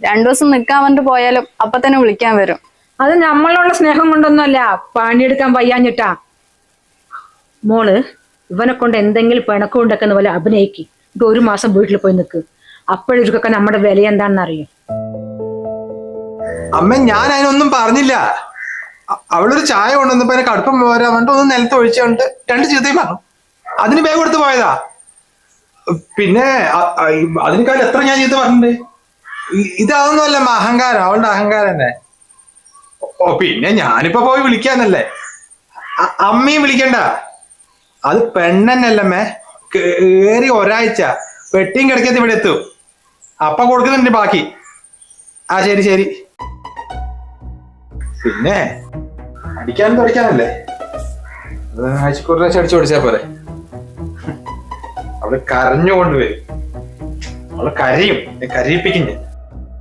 രണ്ടു ദിവസം നിക്കാൻ പറഞ്ഞിട്ട് പോയാലും അപ്പൊ തന്നെ വിളിക്കാൻ വരും. അത് നമ്മളുള്ള സ്നേഹം കൊണ്ടൊന്നുമല്ല, പണിയെടുക്കാൻ വയ്യാഞ്ഞിട്ടാ. മോള് ഇവനെ കൊണ്ട് എന്തെങ്കിലും പിണക്കം ഉണ്ടാക്കുന്ന പോലെ അഭിനയിക്കും. ഇത് 1 മാസം വീട്ടിൽ പോയി നിൽക്ക്. അപ്പോഴൊക്കെ നമ്മുടെ വില എന്താണെന്ന് അറിയും. അമ്മ ഞാൻ അതിനൊന്നും പറഞ്ഞില്ല. അവളൊരു ചായ കൊണ്ടുവന്നപ്പോ എന്നെ കടുപ്പം പോരാ പറഞ്ഞിട്ട് ഒന്ന് നിലത്ത് ഒഴിച്ചുകൊണ്ട് 2 ചീത്തയും പറഞ്ഞു. അതിന് ബാഗ് കൊടുത്ത് പോയതാ. പിന്നെ അതിനേക്കാൾ എത്ര ഞാൻ ചീത്ത പറഞ്ഞിട്ടുണ്ട്. ഇതൊന്നുമല്ല അഹങ്കാരം, അവളുടെ അഹങ്കാരം തന്നെ. ഓ പിന്നെ ഞാനിപ്പോ പോയി വിളിക്കാന്നല്ലേ. അമ്മയും വിളിക്കണ്ട. അത് പെണ്ണന്നല്ലമ്മേ. കേറി ഒരാഴ്ച പെട്ടിയും കിടക്കത്ത് ഇവിടെ എത്തും. അപ്പ കൊടുക്കുന്നുണ്ട് ബാക്കി. ആ ശരി ശരി. പിന്നെ അടിക്കാനും തുടയ്ക്കാനല്ലേ, ആഴ്ചക്കൊരു പ്രാവശ്യം അടിച്ചു പഠിച്ചാ പോരെ. അവള് കരഞ്ഞുകൊണ്ട് വരും. അവള് കരയും, കരയിപ്പിക്കും ഞാൻ.